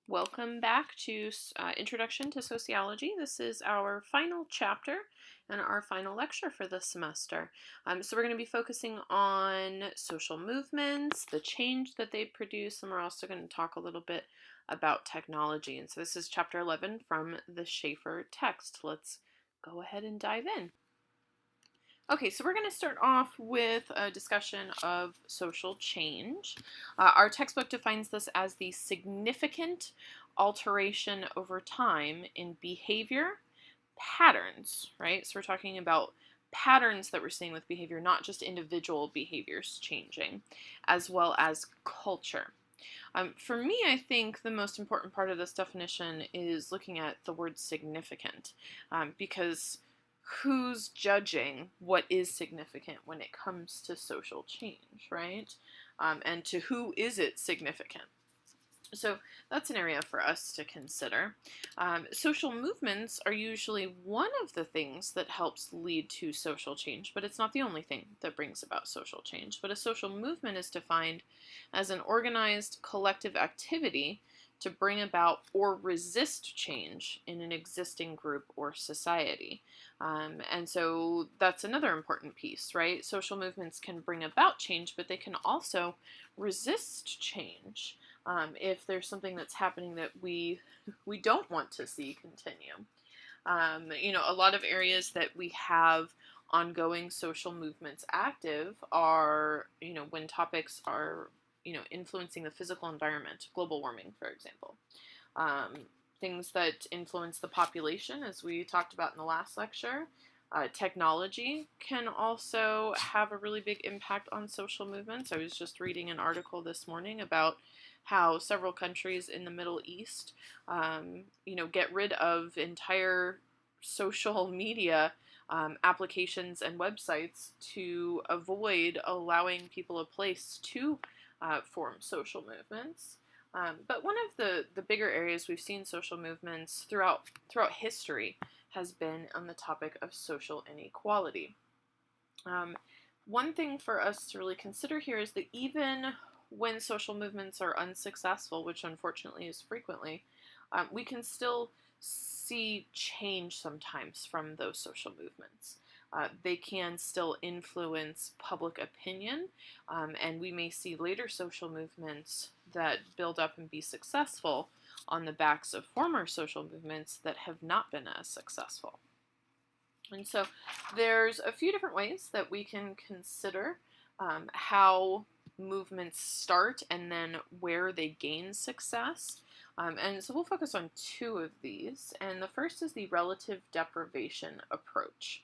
Welcome back to Introduction to Sociology. This is our final chapter and our final lecture for this semester. So we're going to be focusing on social movements, the change that they produce, and we're also going to talk a little bit about technology. And so this is chapter 11 from the Schaeffer text. Let's go ahead and dive in. Okay, so we're going to start off with a discussion of social change. Our textbook defines this as the significant alteration over time in behavior patterns, right? So we're talking about patterns that we're seeing with behavior, not just individual behaviors changing, as well as culture. For me, I think the most important part of this definition is looking at the word significant, because who's judging what is significant when it comes to social change, right? And to who is it significant? So that's an area for us to consider. Social movements are usually one of the things that helps lead to social change, but it's not the only thing that brings about social change. But a social movement is defined as an organized collective activity to bring about or resist change in an existing group or society. And so that's another important piece, right? Social movements can bring about change, but they can also resist change if there's something that's happening that we don't want to see continue. A lot of areas that we have ongoing social movements active are, when topics are, influencing the physical environment, global warming, for example. Things that influence the population, as we talked about in the last lecture. Technology can also have a really big impact on social movements. I was just reading an article this morning about how several countries in the Middle East, get rid of entire social media applications and websites to avoid allowing people a place to form social movements. But one of the bigger areas we've seen social movements throughout history has been on the topic of social inequality. One thing for us to really consider here is that even when social movements are unsuccessful, which unfortunately is frequently, we can still see change sometimes from those social movements. They can still influence public opinion, and we may see later social movements that build up and be successful on the backs of former social movements that have not been as successful. And so there's a few different ways that we can consider how movements start and then where they gain success. And so we'll focus on two of these. And the first is the relative deprivation approach.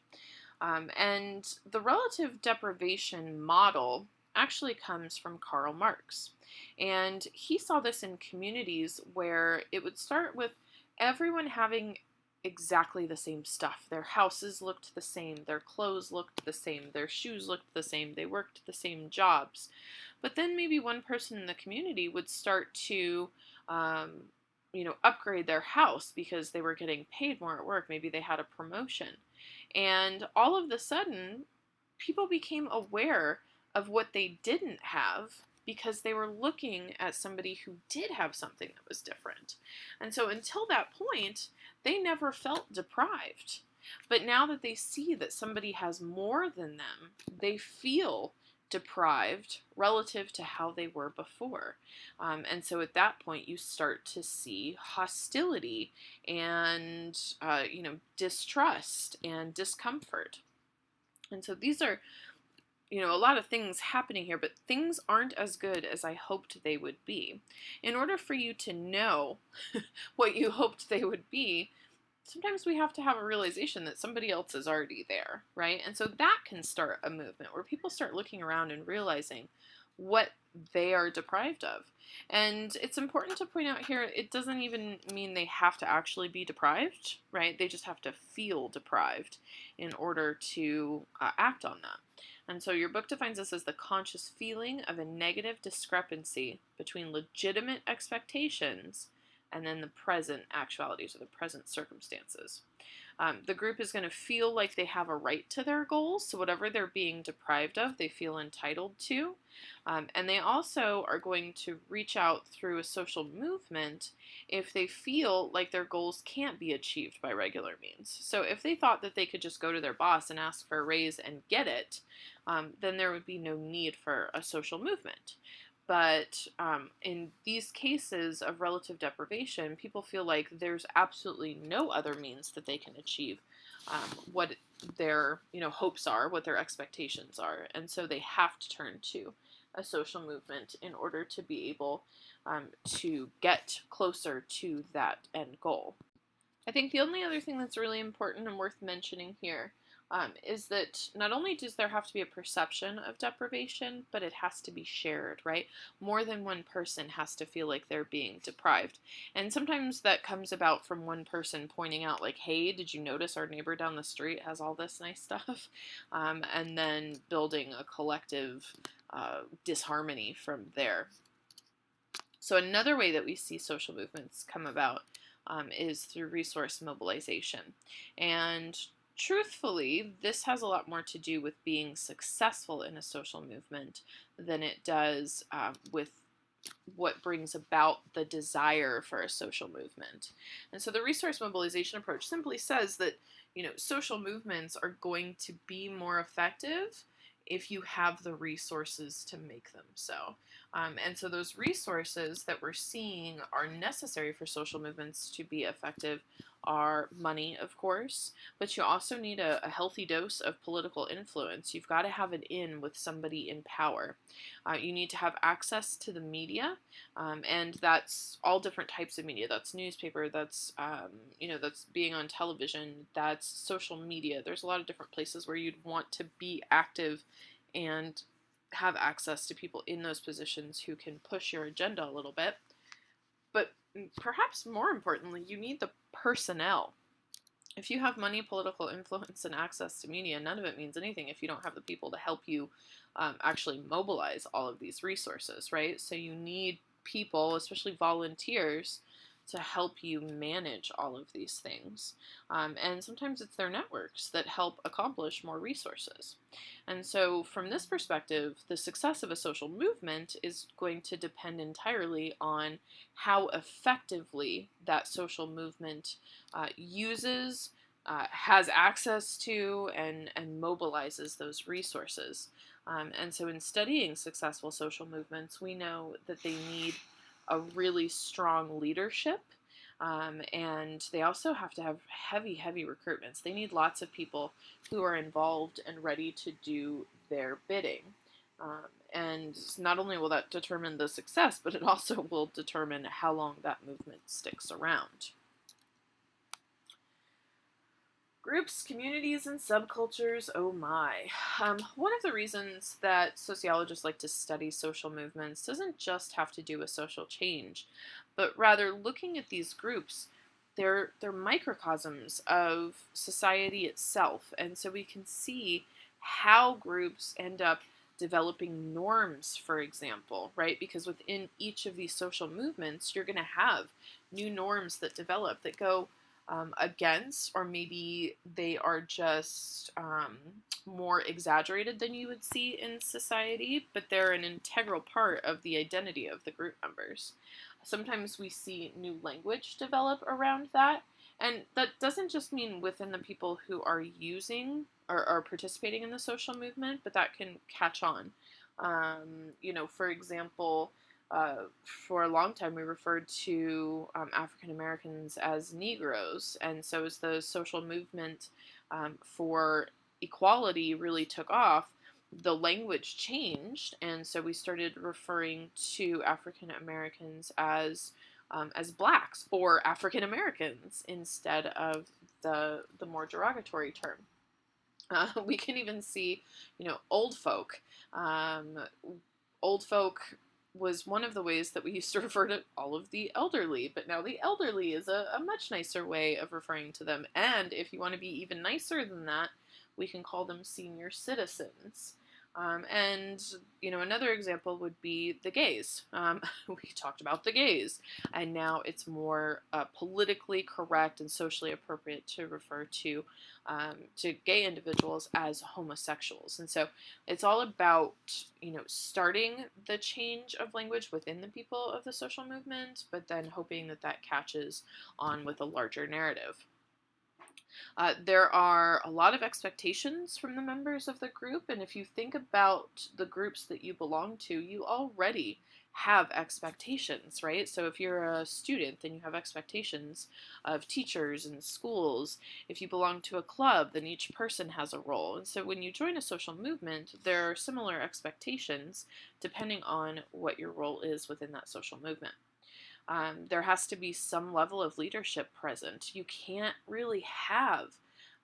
And the relative deprivation model actually comes from Karl Marx. And he saw this in communities where it would start with everyone having exactly the same stuff. Their houses looked the same, their clothes looked the same, their shoes looked the same, they worked the same jobs. But then maybe one person in the community would start to, upgrade their house because they were getting paid more at work. Maybe they had a promotion. And all of a sudden, people became aware of what they didn't have because they were looking at somebody who did have something that was different. And so until that point, they never felt deprived. But now that they see that somebody has more than them, they feel deprived relative to how they were before. And so at that point, you start to see hostility and, distrust and discomfort. And so these are, a lot of things happening here, but things aren't as good as I hoped they would be. In order for you to know what you hoped they would be, sometimes we have to have a realization that somebody else is already there, right? And so that can start a movement where people start looking around and realizing what they are deprived of. And it's important to point out here, it doesn't even mean they have to actually be deprived, right? They just have to feel deprived in order to act on that. And so your book defines this as the conscious feeling of a negative discrepancy between legitimate expectations and then the present actualities or the present circumstances. The group is going to feel like they have a right to their goals, so whatever they're being deprived of, they feel entitled to. And they also are going to reach out through a social movement if they feel like their goals can't be achieved by regular means. So if they thought that they could just go to their boss and ask for a raise and get it, then there would be no need for a social movement. But in these cases of relative deprivation, people feel like there's absolutely no other means that they can achieve what their hopes are, what their expectations are, and so they have to turn to a social movement in order to be able to get closer to that end goal. I think the only other thing that's really important and worth mentioning here is that not only does there have to be a perception of deprivation, but it has to be shared, right? More than one person has to feel like they're being deprived. And sometimes that comes about from one person pointing out, like, hey, did you notice our neighbor down the street has all this nice stuff? And then building a collective disharmony from there. So another way that we see social movements come about is through resource mobilization. And truthfully, this has a lot more to do with being successful in a social movement than it does with what brings about the desire for a social movement. And so the resource mobilization approach simply says that, social movements are going to be more effective if you have the resources to make them so. And so those resources that we're seeing are necessary for social movements to be effective are money, of course, but you also need a healthy dose of political influence. You've got to have an in with somebody in power. You need to have access to the media, and that's all different types of media. That's newspaper, that's that's being on television, that's social media. There's a lot of different places where you'd want to be active and have access to people in those positions who can push your agenda a little bit. But perhaps more importantly, you need the personnel. If you have money, political influence, and access to media, none of it means anything if you don't have the people to help you actually mobilize all of these resources, right? So you need people, especially volunteers, to help you manage all of these things. And sometimes it's their networks that help accomplish more resources. And so from this perspective, the success of a social movement is going to depend entirely on how effectively that social movement uses, has access to, and mobilizes those resources. And so in studying successful social movements, we know that they need a really strong leadership, and they also have to have heavy recruitments. They need lots of people who are involved and ready to do their bidding. And not only will that determine the success, but it also will determine how long that movement sticks around. Groups, communities, and subcultures, oh my. One of the reasons that sociologists like to study social movements doesn't just have to do with social change, but rather looking at these groups, they're microcosms of society itself. And so we can see how groups end up developing norms, for example, right? Because within each of these social movements, you're going to have new norms that develop that go against, or maybe they are just more exaggerated than you would see in society, but they're an integral part of the identity of the group members. Sometimes we see new language develop around that, and that doesn't just mean within the people who are using or are participating in the social movement, but that can catch on. For example, for a long time we referred to African Americans as Negroes, and so as the social movement for equality really took off, the language changed, and so we started referring to African Americans as blacks or African Americans instead of the more derogatory term. We can even see, old folk. Old folk was one of the ways that we used to refer to all of the elderly, but now the elderly is a much nicer way of referring to them. And if you want to be even nicer than that, we can call them senior citizens. And, another example would be the gays. We talked about the gays, and now it's more politically correct and socially appropriate to refer to gay individuals as homosexuals. And so it's all about, starting the change of language within the people of the social movement, but then hoping that that catches on with a larger narrative. There are a lot of expectations from the members of the group, and if you think about the groups that you belong to, you already have expectations, right? So if you're a student, then you have expectations of teachers and schools. If you belong to a club, then each person has a role. And so when you join a social movement, there are similar expectations depending on what your role is within that social movement. There has to be some level of leadership present. You can't really have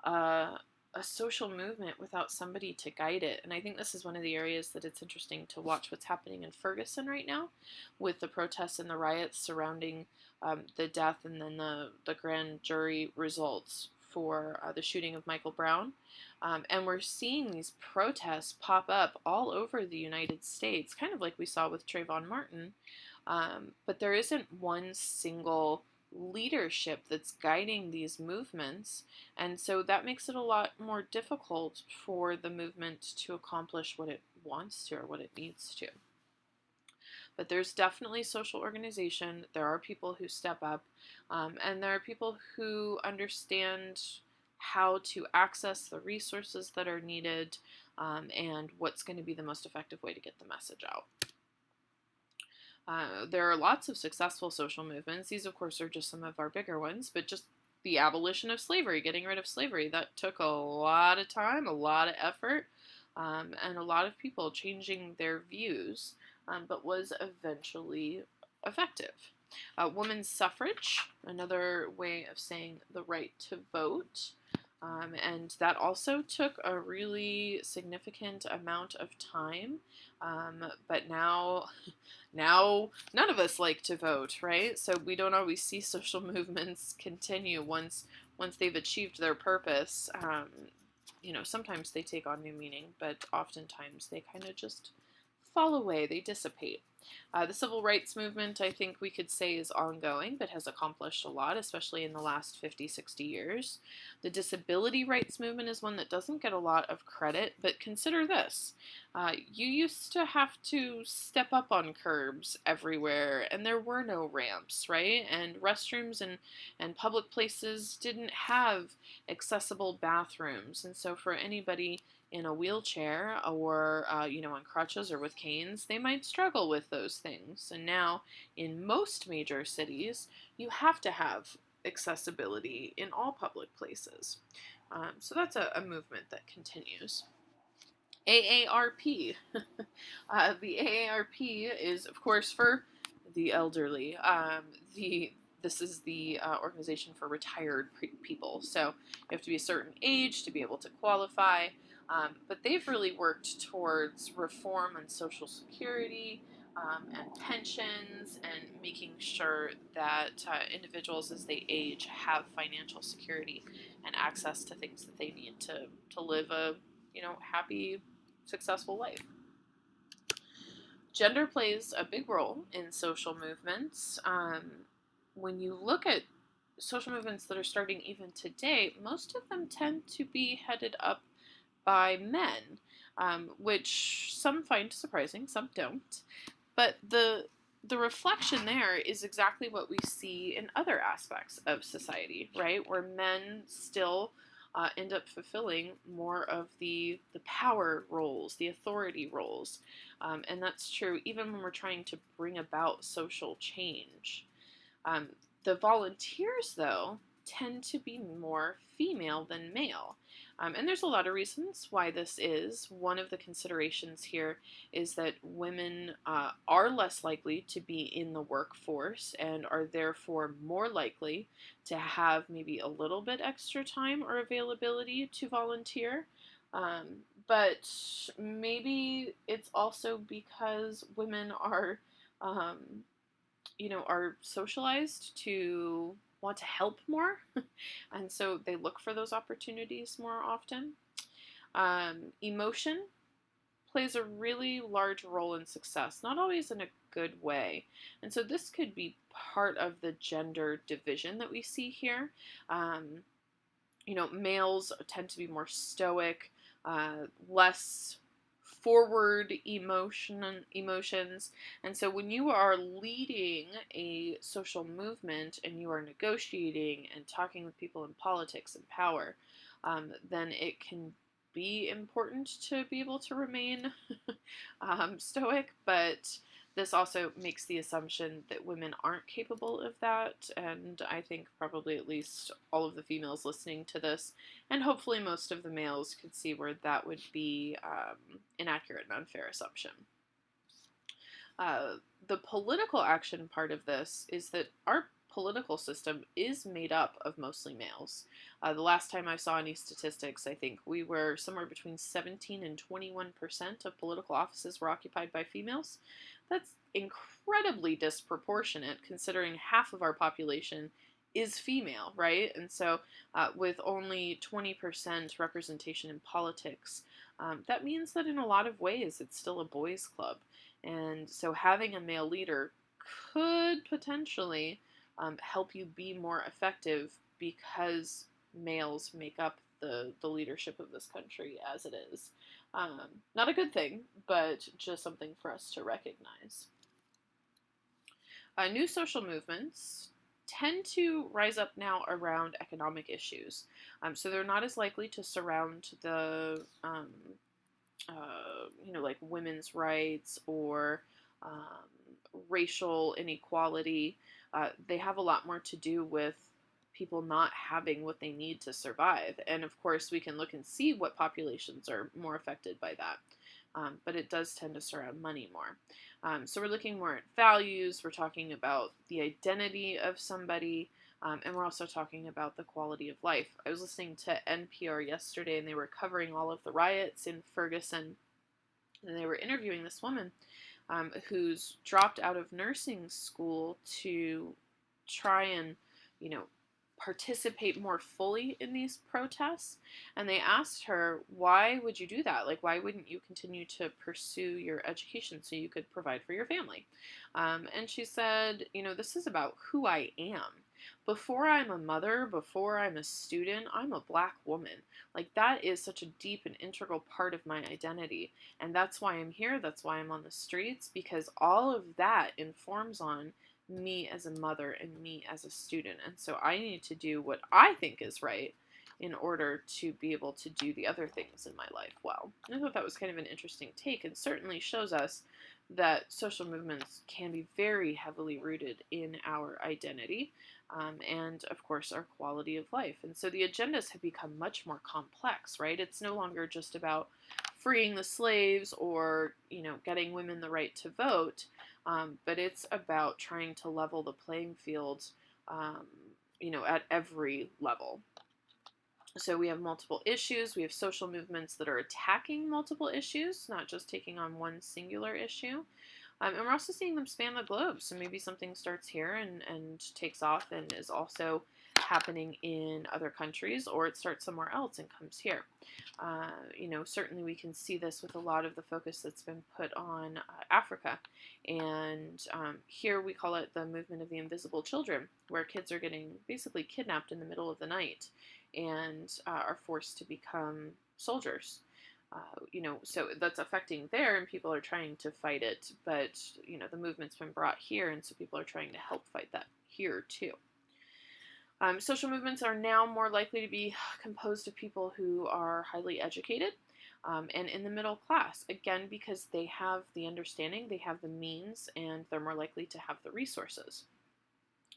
a social movement without somebody to guide it. And I think this is one of the areas that it's interesting to watch what's happening in Ferguson right now with the protests and the riots surrounding the death and then the grand jury results for the shooting of Michael Brown. And we're seeing these protests pop up all over the United States, kind of like we saw with Trayvon Martin. But there isn't one single leadership that's guiding these movements, and so that makes it a lot more difficult for the movement to accomplish what it wants to or what it needs to. But there's definitely social organization. There are people who step up, and there are people who understand how to access the resources that are needed, and what's going to be the most effective way to get the message out. There are lots of successful social movements. These, of course, are just some of our bigger ones, but just the abolition of slavery, getting rid of slavery, that took a lot of time, a lot of effort, and a lot of people changing their views, but was eventually effective. Women's suffrage, another way of saying the right to vote. And that also took a really significant amount of time. But now none of us like to vote, right? So we don't always see social movements continue once they've achieved their purpose. Sometimes they take on new meaning, but oftentimes they kind of just fall away, they dissipate. The civil rights movement, I think we could say, is ongoing, but has accomplished a lot, especially in the last 50, 60 years. The disability rights movement is one that doesn't get a lot of credit, but consider this. You used to have to step up on curbs everywhere, and there were no ramps, right? And restrooms and public places didn't have accessible bathrooms, and so for anybody in a wheelchair or, on crutches or with canes, they might struggle with those things. And now, in most major cities, you have to have accessibility in all public places. So that's a movement that continues. AARP. The AARP is, of course, for the elderly. This is the organization for retired people. So you have to be a certain age to be able to qualify. But they've really worked towards reform on Social Security and pensions and making sure that individuals as they age have financial security and access to things that they need to live a happy, successful life. Gender plays a big role in social movements. When you look at social movements that are starting even today, most of them tend to be headed up by men, which some find surprising, some don't. But the reflection there is exactly what we see in other aspects of society, right? Where men still end up fulfilling more of the power roles, the authority roles. And that's true even when we're trying to bring about social change. The volunteers, though, tend to be more female than male. And there's a lot of reasons why this is. One of the considerations here is that women are less likely to be in the workforce and are therefore more likely to have maybe a little bit extra time or availability to volunteer. But maybe it's also because women are, are socialized to want to help more, and so they look for those opportunities more often. Emotion plays a really large role in success, not always in a good way. And so this could be part of the gender division that we see here. Um, Males tend to be more stoic, less forward emotions. And so when you are leading a social movement and you are negotiating and talking with people in politics and power, then it can be important to be able to remain stoic, but this also makes the assumption that women aren't capable of that, and I think probably at least all of the females listening to this, and hopefully most of the males, could see where that would be inaccurate and unfair assumption. The political action part of this is that our political system is made up of mostly males. The last time I saw any statistics, I think we were somewhere between 17 and 21% of political offices were occupied by females. That's incredibly disproportionate considering half of our population is female, right? And so with only 20% representation in politics, that means that in a lot of ways it's still a boys' club. And so having a male leader could potentially help you be more effective because males make up the leadership of this country as it is. Not a good thing, but just something for us to recognize. New social movements tend to rise up now around economic issues. So they're not as likely to surround the like women's rights or racial inequality. They have a lot more to do with people not having what they need to survive. And of course, we can look and see what populations are more affected by that. But it does tend to surround money more. So we're looking more at values. We're talking about the identity of somebody. And we're also talking about the quality of life. I was listening to NPR yesterday, and they were covering all of the riots in Ferguson. And they were interviewing this woman who's dropped out of nursing school to try and, participate more fully in these protests. And they asked her, why would you do that? Like, why wouldn't you continue to pursue your education so you could provide for your family? And she said, this is about who I am. Before I'm a mother, before I'm a student, I'm a Black woman. Like, that is such a deep and integral part of my identity. And that's why I'm here. That's why I'm on the streets, because all of that informs on me as a mother and me as a student. And so I need to do what I think is right in order to be able to do the other things in my life well. And I thought that was kind of an interesting take, and certainly shows us that social movements can be very heavily rooted in our identity and, of course, our quality of life. And so the agendas have become much more complex, right? It's no longer just about freeing the slaves or, getting women the right to vote, but it's about trying to level the playing field, at every level. So we have multiple issues. We have social movements that are attacking multiple issues, not just taking on one singular issue. And we're also seeing them span the globe. So maybe something starts here and takes off and is also happening in other countries, or it starts somewhere else and comes here. Certainly we can see this with a lot of the focus that's been put on Africa. And here we call it the movement of the invisible children, where kids are getting basically kidnapped in the middle of the night and are forced to become soldiers. So that's affecting there, and people are trying to fight it, but, the movement's been brought here, and so people are trying to help fight that here, too. Social movements are now more likely to be composed of people who are highly educated and in the middle class, again, because they have the understanding, they have the means, and they're more likely to have the resources.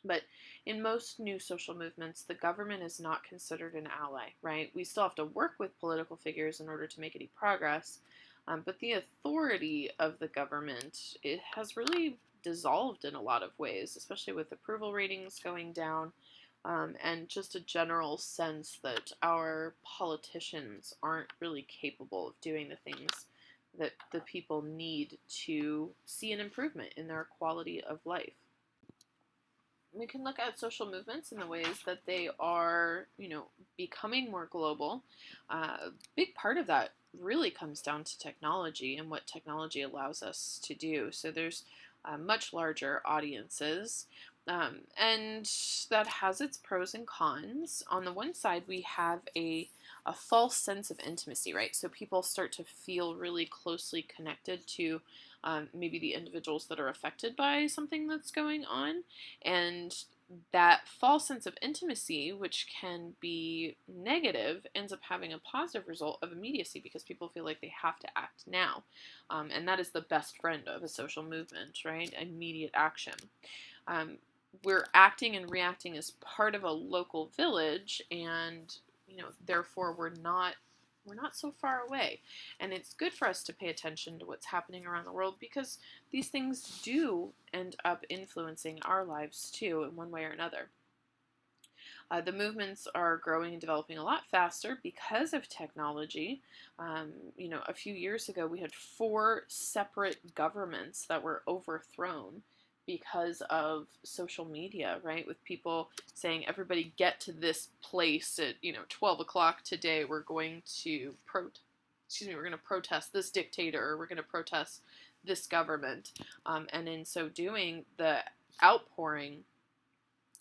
But in most new social movements, the government is not considered an ally, right? We still have to work with political figures in order to make any progress, but the authority of the government, it has really dissolved in a lot of ways, especially with approval ratings going down, and just a general sense that our politicians aren't really capable of doing the things that the people need to see an improvement in their quality of life. we can look at social movements in the ways that they are, becoming more global. A big part of that really comes down to technology and what technology allows us to do. So there's much larger audiences, and that has its pros and cons. On the one side, we have a false sense of intimacy, right? So people start to feel really closely connected to maybe the individuals that are affected by something that's going on. And that false sense of intimacy, which can be negative, ends up having a positive result of immediacy because people feel like they have to act now. And that is the best friend of a social movement, right? Immediate action. Um, we're acting and reacting as part of a local village, and therefore we're not so far away. And it's good for us to pay attention to what's happening around the world because these things do end up influencing our lives too in one way or another. The movements are growing and developing a lot faster because of technology. A few years ago, we had 4 separate governments that were overthrown because of social media, right? With people saying, everybody get to this place at 12 o'clock today. We're going to protest this dictator, or we're going to protest this government. And in so doing, the outpouring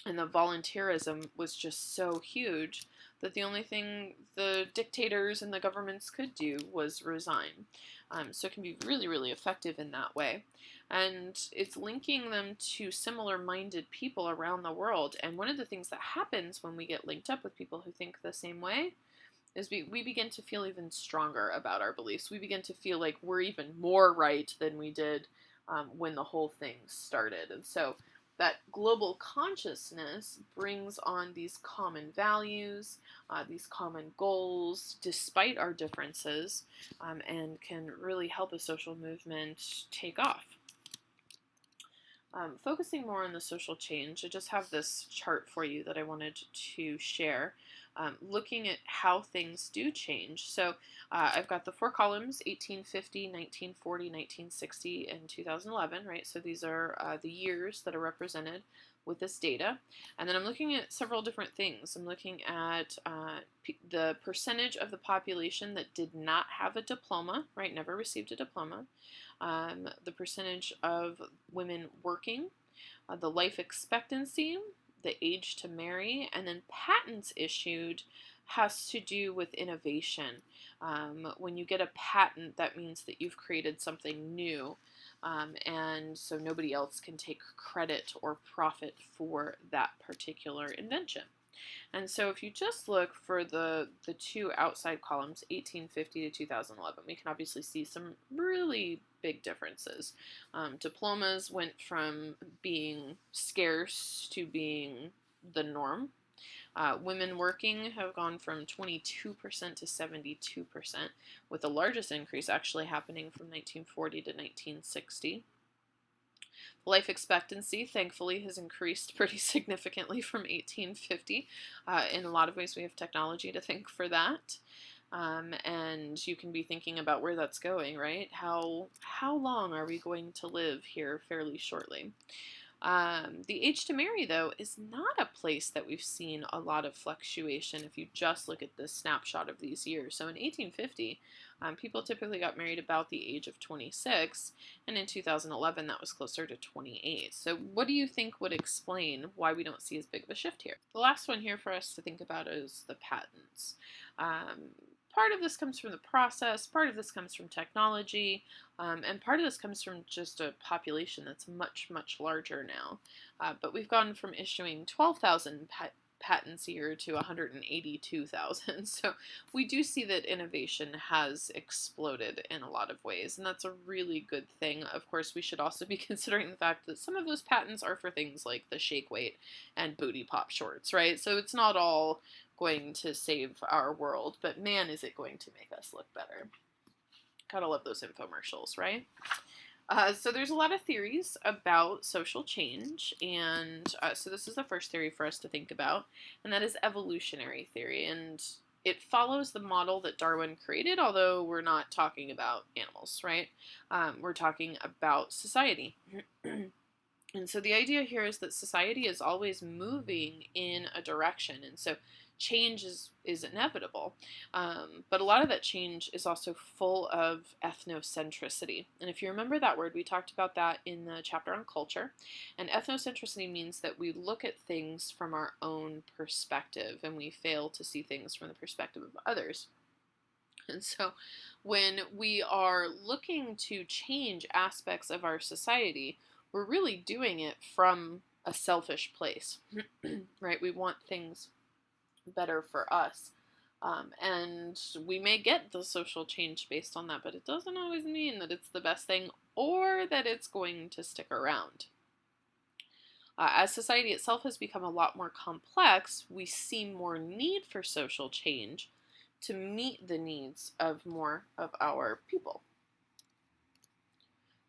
and the volunteerism was just so huge that the only thing the dictators and the governments could do was resign. So it can be really, really effective in that way. And it's linking them to similar-minded people around the world. And one of the things that happens when we get linked up with people who think the same way is we begin to feel even stronger about our beliefs. We begin to feel like we're even more right than we did when the whole thing started. And so that global consciousness brings on these common values, these common goals, despite our differences, and can really help a social movement take off. Focusing more on the social change, I just have this chart for you that I wanted to share, looking at how things do change. So I've got the 4 columns, 1850, 1940, 1960, and 2011, right? So these are the years that are represented with this data. And then I'm looking at several different things. I'm looking at the percentage of the population that did not have a diploma, right? Never received a diploma. The percentage of women working, the life expectancy, the age to marry, and then patents issued has to do with innovation. When you get a patent, that means that you've created something new, and so nobody else can take credit or profit for that particular invention. And so if you just look for the 2 outside columns, 1850 to 2011, we can obviously see some really big differences. Diplomas went from being scarce to being the norm. Women working have gone from 22% to 72%, with the largest increase actually happening from 1940 to 1960. Life expectancy, thankfully, has increased pretty significantly from 1850. In a lot of ways, we have technology to thank for that. And you can be thinking about where that's going, right? How long are we going to live here fairly shortly? The age to marry, though, is not a place that we've seen a lot of fluctuation if you just look at this snapshot of these years. So in 1850, people typically got married about the age of 26, and in 2011, that was closer to 28. So what do you think would explain why we don't see as big of a shift here? The last one here for us to think about is the patents. Part of this comes from the process, part of this comes from technology, and part of this comes from just a population that's much, much larger now. But we've gone from issuing 12,000 patents a year to 182,000. So we do see that innovation has exploded in a lot of ways, and that's a really good thing. Of course, we should also be considering the fact that some of those patents are for things like the shake weight and booty pop shorts, right? So it's not all going to save our world, but man, is it going to make us look better. Gotta love those infomercials, right? So there's a lot of theories about social change, and so this is the first theory for us to think about, and that is evolutionary theory, and it follows the model that Darwin created, although we're not talking about animals, right? We're talking about society. And so the idea here is that society is always moving in a direction. And so change is inevitable. But a lot of that change is also full of ethnocentricity. And if you remember that word, we talked about that in the chapter on culture. And ethnocentricity means that we look at things from our own perspective and we fail to see things from the perspective of others. And so when we are looking to change aspects of our society, we're really doing it from a selfish place, right? We want things better for us. And we may get the social change based on that, but it doesn't always mean that it's the best thing or that it's going to stick around. As society itself has become a lot more complex, we see more need for social change to meet the needs of more of our people.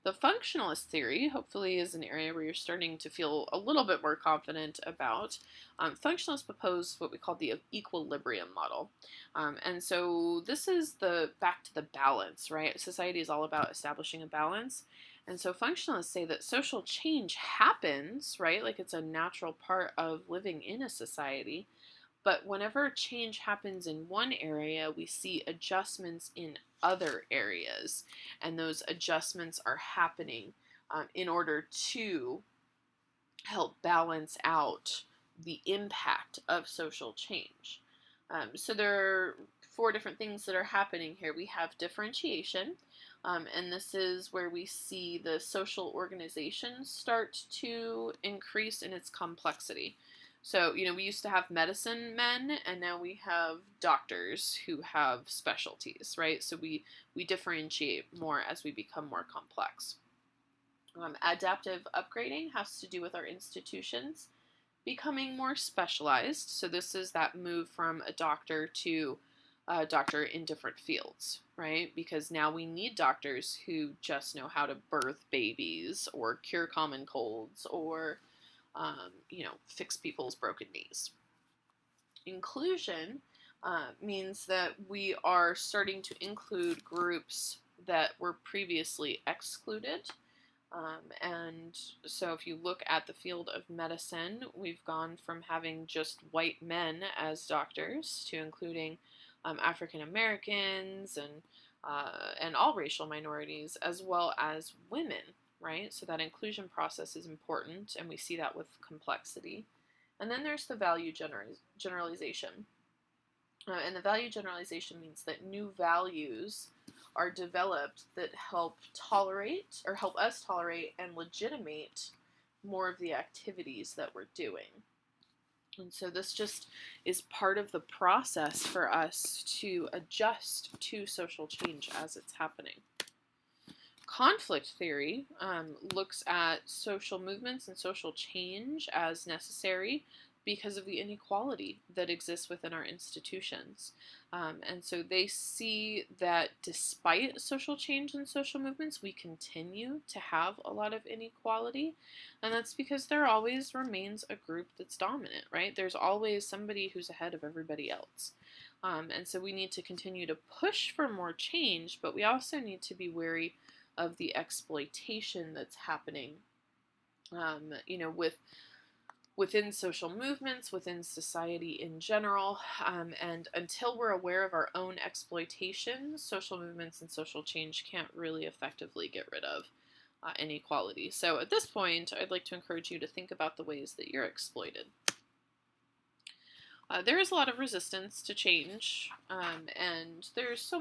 The functionalist theory, hopefully, is an area where you're starting to feel a little bit more confident about. Functionalists propose what we call the equilibrium model. And so this is back to the balance, right? Society is all about establishing a balance. And so functionalists say that social change happens, right? Like it's a natural part of living in a society. But whenever change happens in one area, we see adjustments in other areas. And those adjustments are happening in order to help balance out the impact of social change. So there are 4 different things that are happening here. We have differentiation, and this is where we see the social organization start to increase in its complexity. So, we used to have medicine men, and now we have doctors who have specialties, right? So we differentiate more as we become more complex. Adaptive upgrading has to do with our institutions becoming more specialized. So this is that move from a doctor to a doctor in different fields, right? Because now we need doctors who just know how to birth babies or cure common colds or fix people's broken knees. Inclusion means that we are starting to include groups that were previously excluded. And so if you look at the field of medicine, we've gone from having just white men as doctors to including African Americans and all racial minorities, as well as women, right? So that inclusion process is important, and we see that with complexity. And then there's the value generalization. And the value generalization means that new values are developed that help us tolerate and legitimate more of the activities that we're doing. And so this just is part of the process for us to adjust to social change as it's happening. Conflict theory looks at social movements and social change as necessary because of the inequality that exists within our institutions. And so they see that despite social change and social movements, we continue to have a lot of inequality. And that's because there always remains a group that's dominant, right? There's always somebody who's ahead of everybody else. And so we need to continue to push for more change, but we also need to be wary of the exploitation that's happening, within social movements, within society in general, and until we're aware of our own exploitation, social movements and social change can't really effectively get rid of inequality. So at this point, I'd like to encourage you to think about the ways that you're exploited. There is a lot of resistance to change, and there's so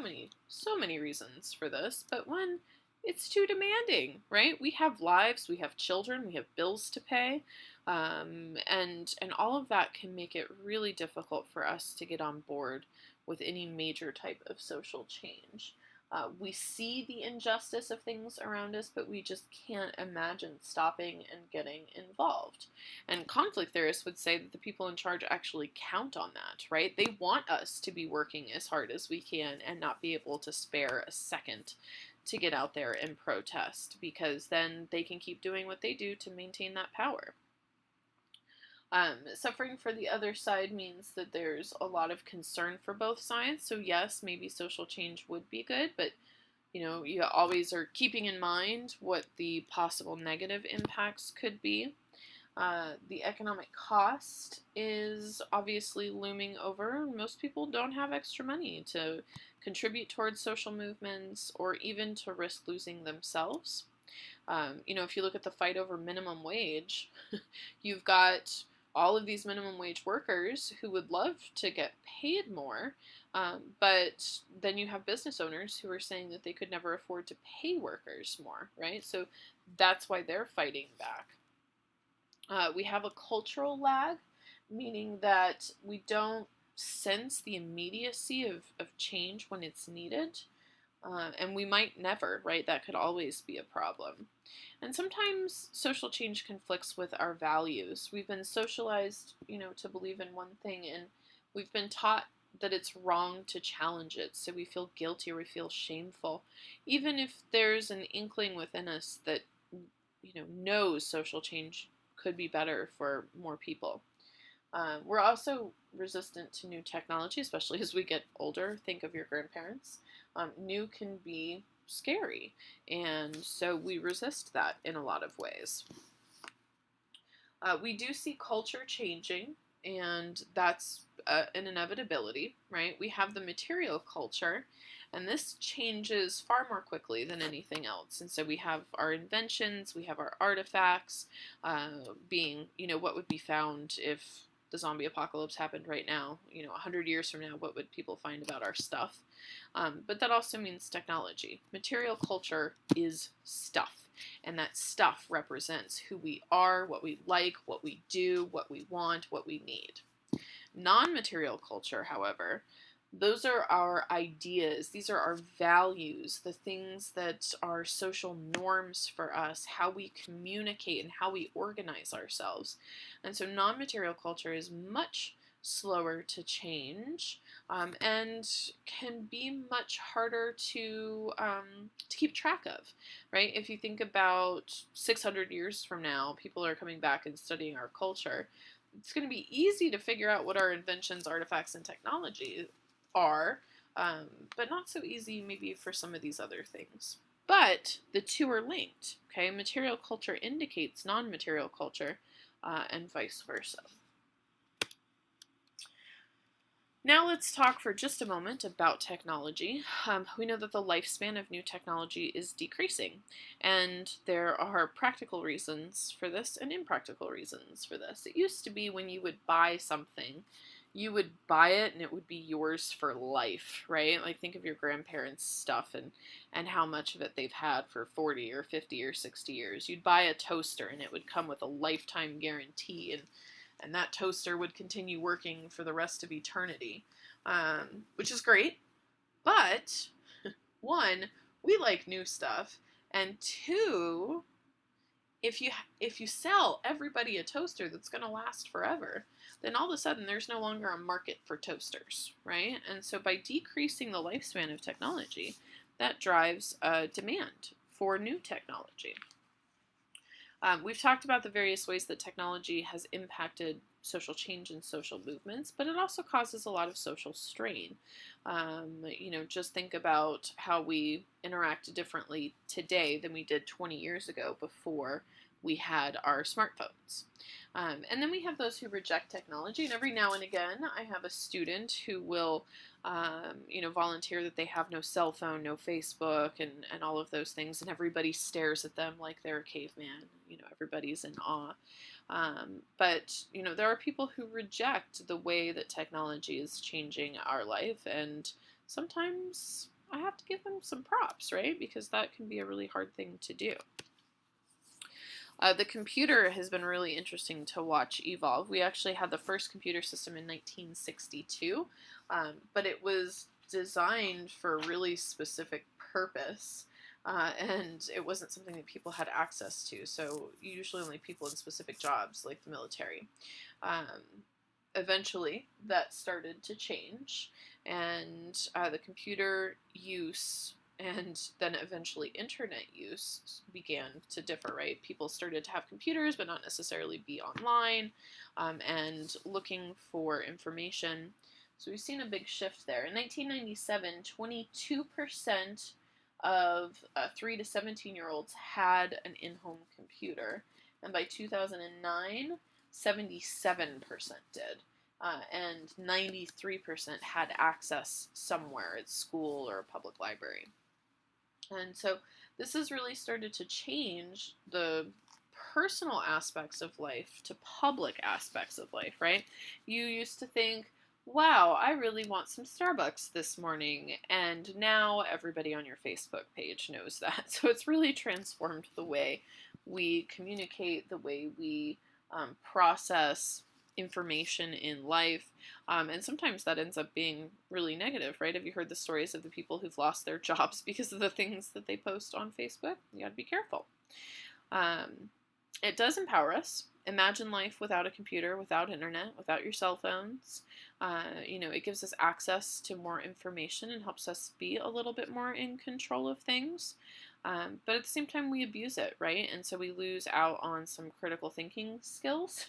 many reasons for this, but one, it's too demanding, right? We have lives, we have children, we have bills to pay, and all of that can make it really difficult for us to get on board with any major type of social change. We see the injustice of things around us, but we just can't imagine stopping and getting involved. And conflict theorists would say that the people in charge actually count on that, right? They want us to be working as hard as we can and not be able to spare a second to get out there and protest, because then they can keep doing what they do to maintain that power. Suffering for the other side means that there's a lot of concern for both sides. So yes, maybe social change would be good, but You always are keeping in mind what the possible negative impacts could be. The economic cost is obviously looming over. Most people don't have extra money to contribute towards social movements or even to risk losing themselves. If you look at the fight over minimum wage, you've got all of these minimum wage workers who would love to get paid more, but then you have business owners who are saying that they could never afford to pay workers more, right? So that's why they're fighting back. We have a cultural lag, meaning that we don't sense the immediacy of change when it's needed. And we might never, right? That could always be a problem. And sometimes social change conflicts with our values. We've been socialized, to believe in one thing, and we've been taught that it's wrong to challenge it. So we feel guilty or we feel shameful, even if there's an inkling within us that, knows social change could be better for more people. We're also resistant to new technology, especially as we get older. Think of your grandparents. New can be scary, and so we resist that in a lot of ways. We do see culture changing, and that's an inevitability, right? We have the material culture, and this changes far more quickly than anything else. And so we have our inventions, we have our artifacts, being, what would be found if the zombie apocalypse happened right now, 100 years from now, what would people find about our stuff? But that also means technology. Material culture is stuff, and that stuff represents who we are, what we like, what we do, what we want, what we need. Non-material culture, however, those are our ideas. These are our values, the things that are social norms for us, how we communicate and how we organize ourselves. And so non-material culture is much slower to change, and can be much harder to keep track of, right? If you think about 600 years from now, people are coming back and studying our culture. It's going to be easy to figure out what our inventions, artifacts, and technology are, but not so easy maybe for some of these other things. But the two are linked, okay? Material culture indicates non-material culture, and vice versa. Now let's talk for just a moment about technology. We know that the lifespan of new technology is decreasing, and there are practical reasons for this and impractical reasons for this. It used to be when you would buy something, you would buy it and it would be yours for life, right? Like think of your grandparents' stuff and how much of it they've had for 40 or 50 or 60 years. You'd buy a toaster and it would come with a lifetime guarantee, and that toaster would continue working for the rest of eternity, which is great. But one, we like new stuff, and two, if you sell everybody a toaster that's going to last forever, then all of a sudden there's no longer a market for toasters, right? And so by decreasing the lifespan of technology, that drives a demand for new technology. We've talked about the various ways that technology has impacted social change and social movements, but it also causes a lot of social strain. Just think about how we interact differently today than we did 20 years ago before we had our smartphones. And then we have those who reject technology, and every now and again I have a student who will volunteer that they have no cell phone, no Facebook, and all of those things, and everybody stares at them like they're a caveman. Everybody's in awe. But there are people who reject the way that technology is changing our life, and sometimes I have to give them some props, right? Because that can be a really hard thing to do. The computer has been really interesting to watch evolve. We actually had the first computer system in 1962, but it was designed for a really specific purpose, and it wasn't something that people had access to, so usually only people in specific jobs like the military. Eventually, that started to change, and the computer use and then eventually internet use began to differ, right? People started to have computers, but not necessarily be online, and looking for information. So we've seen a big shift there. In 1997, 22% of 3 to 17-year-olds had an in-home computer. And by 2009, 77% did. And 93% had access somewhere at school or a public library. And so this has really started to change the personal aspects of life to public aspects of life, right? You used to think, wow, I really want some Starbucks this morning, and now everybody on your Facebook page knows that. So it's really transformed the way we communicate, the way we process information in life, and sometimes that ends up being really negative, right? Have you heard the stories of the people who've lost their jobs because of the things that they post on Facebook? You gotta be careful. It does empower us. Imagine life without a computer, without internet, without your cell phones. It gives us access to more information and helps us be a little bit more in control of things. But at the same time, we abuse it, right? And so we lose out on some critical thinking skills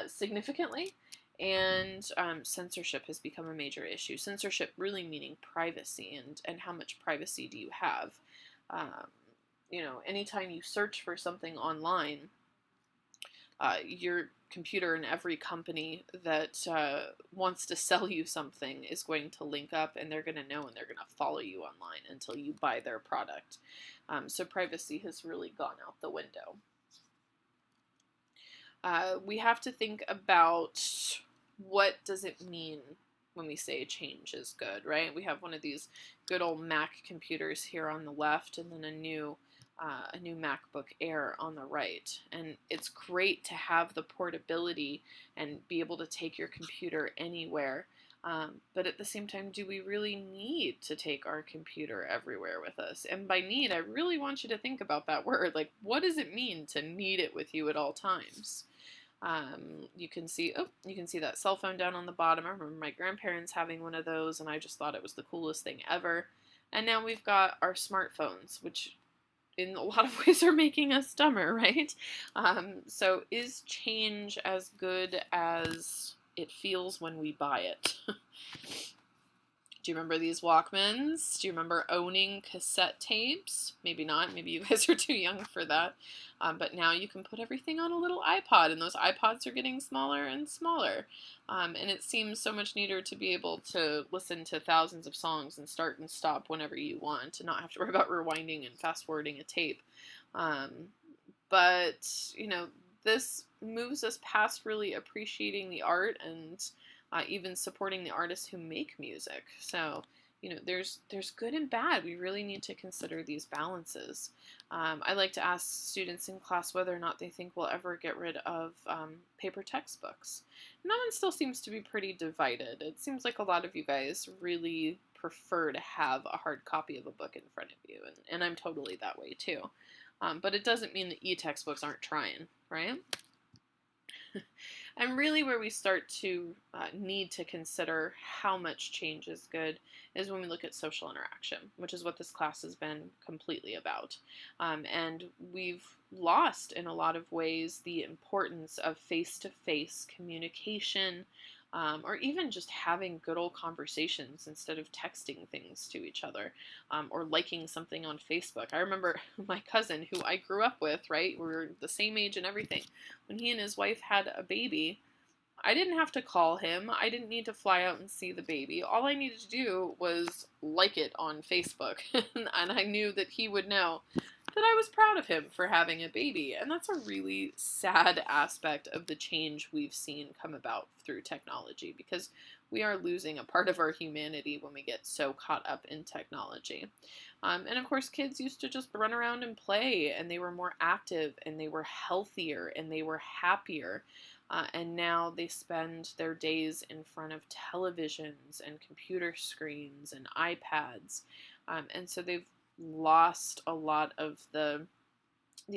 significantly. And censorship has become a major issue. Censorship really meaning privacy and how much privacy do you have? Anytime you search for something online, your computer and every company that wants to sell you something is going to link up, and they're going to know, and they're going to follow you online until you buy their product. So privacy has really gone out the window. We have to think about what does it mean when we say change is good, right? We have one of these good old Mac computers here on the left, and then a new MacBook Air on the right. And it's great to have the portability and be able to take your computer anywhere. But at the same time, do we really need to take our computer everywhere with us? And by need, I really want you to think about that word. Like, what does it mean to need it with you at all times? You can see that cell phone down on the bottom. I remember my grandparents having one of those, and I just thought it was the coolest thing ever. And now we've got our smartphones, which in a lot of ways are making us dumber, right? So is change as good as it feels when we buy it? Do you remember these Walkmans? Do you remember owning cassette tapes? Maybe not. Maybe you guys are too young for that. But now you can put everything on a little iPod, and those iPods are getting smaller and smaller. And it seems so much neater to be able to listen to thousands of songs and start and stop whenever you want, and not have to worry about rewinding and fast forwarding a tape. But this moves us past really appreciating the art and even supporting the artists who make music. So, there's good and bad. We really need to consider these balances. I like to ask students in class whether or not they think we'll ever get rid of paper textbooks. And that one still seems to be pretty divided. It seems like a lot of you guys really prefer to have a hard copy of a book in front of you, and I'm totally that way too. But it doesn't mean that e-textbooks aren't trying, right? And really where we start to need to consider how much change is good is when we look at social interaction, which is what this class has been completely about. And we've lost in a lot of ways the importance of face-to-face communication, or even just having good old conversations instead of texting things to each other, or liking something on Facebook. I remember my cousin, who I grew up with, right? We were the same age and everything. When he and his wife had a baby, I didn't have to call him. I didn't need to fly out and see the baby. All I needed to do was like it on Facebook, and I knew that he would know that I was proud of him for having a baby. And that's a really sad aspect of the change we've seen come about through technology, because we are losing a part of our humanity when we get so caught up in technology. And of course, kids used to just run around and play, and they were more active, and they were healthier, and they were happier. And now they spend their days in front of televisions and computer screens and iPads. And so they've lost a lot of the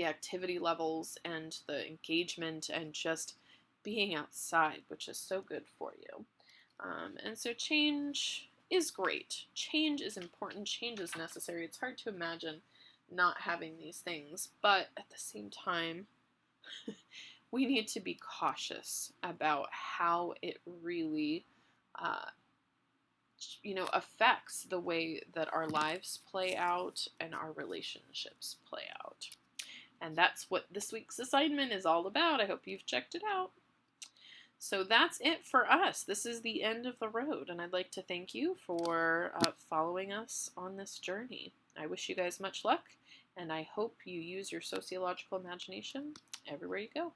activity levels and the engagement and just being outside, which is so good for you. And so change is great. Change is important. Change is necessary. It's hard to imagine not having these things, but at the same time, we need to be cautious about how it really affects the way that our lives play out and our relationships play out. And that's what this week's assignment is all about. I hope you've checked it out. So that's it for us. This is the end of the road, and I'd like to thank you for following us on this journey. I wish you guys much luck, and I hope you use your sociological imagination everywhere you go.